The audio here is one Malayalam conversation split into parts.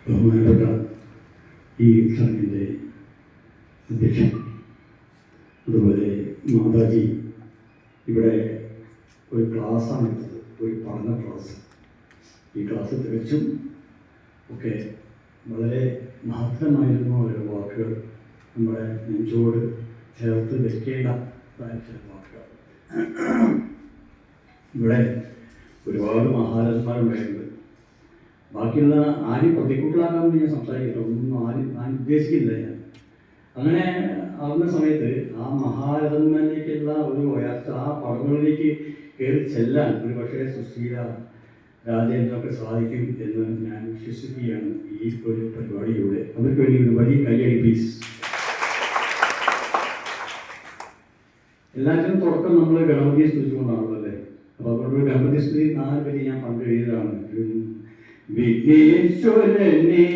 ബഹുമാനപ്പെട്ട ഈ ചടങ്ങിൻ്റെ അധ്യക്ഷൻ, അതുപോലെ മാതാജി ഇവിടെ ഒരു ക്ലാസ്സാണ് എടുത്തത്, ഒരു പഠന ക്ലാസ്. ഈ ക്ലാസ് തികച്ചും ഒക്കെ വളരെ മഹത്തരമായിരുന്നു. അവരുടെ വാക്കുകൾ നമ്മുടെ നെഞ്ചോട് ചേർത്ത് വെക്കേണ്ട ചില വാക്കുകൾ. ഇവിടെ ഒരുപാട് മഹാരഥന്മാരുണ്ടായിട്ടുണ്ട്. ബാക്കിയുള്ള ആരും പ്രതികൂട്ടിലാക്കാമെന്ന് ഞാൻ സംസാരിക്കില്ല, ഒന്നും ഞാൻ ഉദ്ദേശിക്കുന്നില്ല. ഞാൻ അങ്ങനെ ആവുന്ന സമയത്ത് ആ മഹാരഥന്മാരിലേക്കുള്ള ഒരു ഉയർച്ച, ആ പടവുകളിലേക്ക് കയറി ചെല്ലാൻ ഒരു പക്ഷേ സുശീല രാജേന്ദ്രനൊക്കെ സാധിക്കും എന്ന് ഞാൻ വിശ്വസിക്കുകയാണ് ഈ ഒരു പരിപാടിയിലൂടെ. അവർക്ക് വേണ്ടി ഒരു വലിയ കയ്യടി പ്ലീസ്. എല്ലാത്തിനും തുടക്കം നമ്മൾ ഗണപതിയെ സ്തുതിച്ചുകൊണ്ടാണല്ലോ അല്ലേ? അപ്പോൾ അതുകൊണ്ട് ഗണപതി സ്തുതി 4 വരി ഞാൻ പണ്ട് എഴുതിയതാണ്. വിഘ്നേശ്വരനെ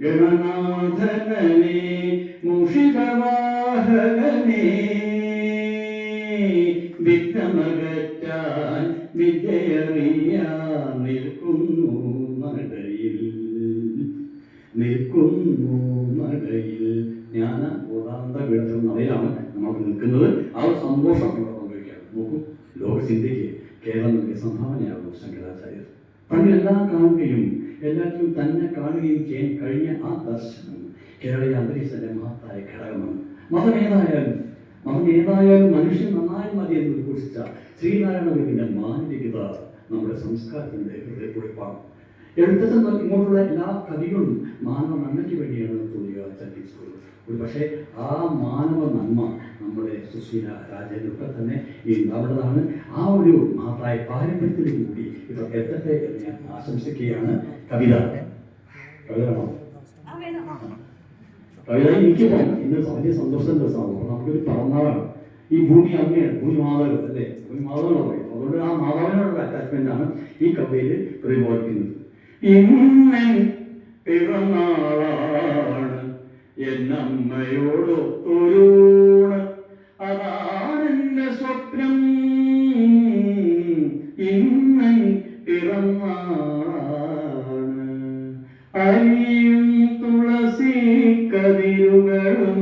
ഗണനാഥനെ മൂഷികവാഹകനെ വിഘ്നമകറ്റാൻ വിജയറിയാൻ നിൽക്കുന്നു നടയിൽ ഞാൻ ഓടാന്ത വീടത്തിൽ നിറയിലാണ് നമ്മൾ നിൽക്കുന്നത്. ആ ഒരു സന്തോഷം ഇവിടെ പങ്കുവയ്ക്കാണ്. നോക്കൂ, ലോകചിന്തയ്ക്ക് കേരളം നൽകിയ സംഭാവനയാകുന്നു ശങ്കരാചാര്യർ. പണ്ടെല്ലാം കാണുകയും എല്ലാത്തിലും തന്നെ കാണുകയും ചെയ്യാൻ കഴിഞ്ഞ ആ ദർശനം കേരളീയ അന്തരീക്ഷത്തിൻ്റെ മഹത്തായ ഘടകമാണ്. മതമേതായാലും മനുഷ്യൻ നന്നായി മതി എന്ന് ഉദ്ഘോഷിച്ച ശ്രീനാരായണ ഗുരുവിൻ്റെ മാനവികത നമ്മുടെ സംസ്കാരത്തിൻ്റെ ഹൃദയക്കുറിപ്പാണ്. എഴുത്തച്ഛൻ ഇങ്ങോട്ടുള്ള എല്ലാ കവികളും മാനവ നന്മയ്ക്ക് വേണ്ടിയാണ് തോന്നിയ ചർച്ചിട്ടുള്ളത്. ഒരു പക്ഷേ ആ മാനവ നന്മ നമ്മുടെ സുശീല രാജേന്ദ്രനൊക്കെ തന്നെ ഈ ഉണ്ടാവുന്നതാണ്. ആ ഒരു മഹത്തായ പാരമ്പര്യത്തിലേക്ക് കൂടി ഇതൊക്കെ എത്തട്ടെ എന്ന് ഞാൻ ആശംസിക്കുകയാണ്. കവിത വേണോ? കവിത എനിക്ക് ഇന്ന് വലിയ സന്തോഷം ദിവസമാണ്. അപ്പോൾ നമുക്കൊരു പറന്നാളാണ്. ഈ ഭൂമി അമ്മയാണ്, ഭൂമി മാതാവ് അല്ലേ? ഭൂമി മാതാവാണ് പറയും. അതുകൊണ്ട് ആ മാതാവിനോടുള്ള അറ്റാച്ച്മെൻ്റാണ് ഈ കവിതയിൽ പ്രതിപാദിക്കുന്നത്. ഇന്നൻ പിറന്നാളാണ് എന്നമ്മയോടൊത്തൊരൂണ്, അതാണെൻ്റെ സ്വപ്നം. ഇന്നൻ പിറന്നാളാണ് അരിയും തുളസി കതിരുകളും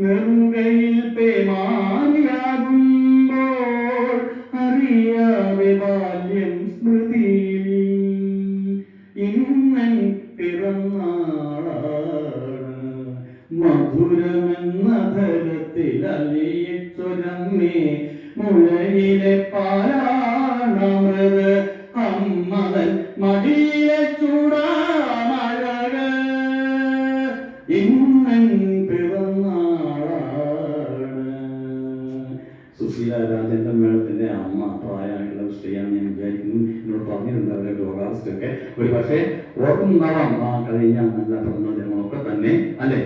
നെറുകയിൽ പേമാരിയാകുമ്പോൾ അറിയാതെ ബാല്യം സ്മൃതിയിൽ. ഇന്നൻ പിറന്നാളാണ് മധുരമെന്ന ധരത്തിൽ അലിയിച്ചൊരമ്മേ, മുലയിലെ പാലാണമൃത് അമ്മതൻ മടിയിലെ ചൂടാമഴക്. ഇന്നൻ പിറന്നാളാണ്. സുശീല രാജേന്ദ്രൻ മേഡത്തിൻ്റെ അമ്മ പ്രായമായിട്ടുള്ള സ്ത്രീയാണെന്ന് ഞാൻ വിചാരിക്കുന്നു. എന്നോട് പറഞ്ഞിട്ടുണ്ട് അവരുടെ രോഗാവസ്ഥയൊക്കെ. ഒരു പക്ഷേ ഓർക്കുന്നുണ്ടാവാം ആ കഴിഞ്ഞ നല്ല പിറന്ന ജന്മമൊക്കെ തന്നെ അല്ലേ?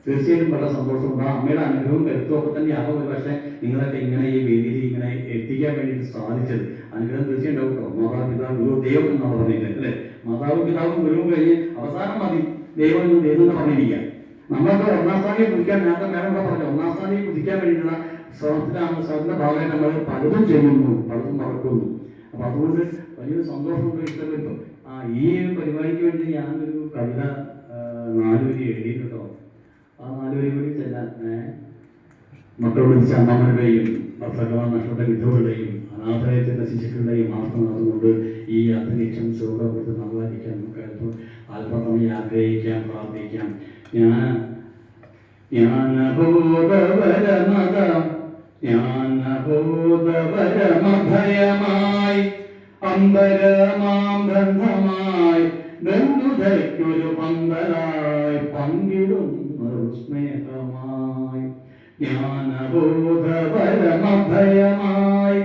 തീർച്ചയായിട്ടും വളരെ സന്തോഷമുണ്ട്. ആ അമ്മയുടെ അനുഗ്രഹവും കരുത്തും ഒക്കെ തന്നെയാണ് ഒരു പക്ഷേ നിങ്ങളൊക്കെ ഇങ്ങനെ ഈ വേദിയിൽ ഇങ്ങനെ എത്തിക്കാൻ വേണ്ടിയിട്ട് സാധിച്ചത്. അനുഗ്രഹം തീർച്ചയായും ഉണ്ടാവും കേട്ടോ. മാതാപിതാവ് ഗുരു ദൈവം എന്നാണ് പറഞ്ഞിരിക്കുന്നത് അല്ലേ? മാതാവും പിതാവും ഗുരുവും കഴിഞ്ഞ് അവസാനം മതി ദൈവം എന്ന് ദൈവം എന്ന് പറഞ്ഞിരിക്കുക. നമ്മളൊക്കെ 1ാം സ്ഥാനയെ കുതിക്കാൻ, നേരത്തെ മേഡം പറഞ്ഞു 1ാം സ്ഥാനയെ കുതിക്കാൻ വേണ്ടിയിട്ടുള്ള ശ്രമത്തിന്റെ ഭാഗമായിട്ട് നമ്മൾ പലതും ചെയ്യുന്നു, പലതും മറക്കുന്നു. അപ്പൊ അതുകൊണ്ട് വലിയൊരു സന്തോഷമുണ്ട്, ഇഷ്ടപ്പെട്ടു. ഈ പരിപാടിക്ക് വേണ്ടി ഞാനൊരു കവിത 4 വരി എഴുതിയിട്ടോ. ആ 4 വരി കൂടി ചെല്ലാൻ മക്കളോട് വിളിച്ച അമ്മമാരുടെയും ഭർത്താക്കന്മാർ നഷ്ടപ്പെട്ട വിധവകളുടെയും അനാഥാലയത്തിൻ്റെ ശിശുക്കളുടെയും മാത്രം നടന്നുകൊണ്ട് ഈ അന്തരീക്ഷം സുഖപ്പെടുത്തി നന്നായിരിക്കാൻ നമുക്ക് അല്പസമയം ആഗ്രഹിക്കാം, പ്രാർത്ഥിക്കാം. ജ്ഞാനബോധപരമഭയമായി അമ്പരമാം ബന്ധമായി ബന്ധുതയ്ക്കൊരു പന്തലായി പങ്കിടുന്ന സ്നേഹമായി. ജ്ഞാനബോധപരമഭയമായി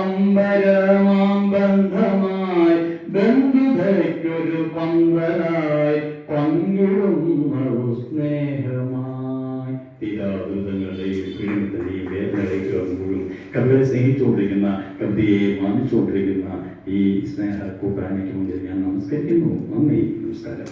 അമ്പരമാം ബന്ധമായി ബന്ധുതയ്ക്കൊരു പന്തലായി പങ്കിടുന്ന സ്നേഹമായി. തീരാദുരിതങ്ങളുടെയും പീഡനത്തിൻ്റെയും വേദനകളേക്കും പോലും കവികളെ സ്നേഹിച്ചുകൊണ്ടിരിക്കുന്ന, കവിതയെ മാനിച്ചുകൊണ്ടിരിക്കുന്ന ഈ സ്നേഹ കൂട്ടായ്മയ്ക്ക് മുന്നിൽ ഞാൻ നമസ്കരിക്കുന്നു. നന്ദി, നമസ്കാരം.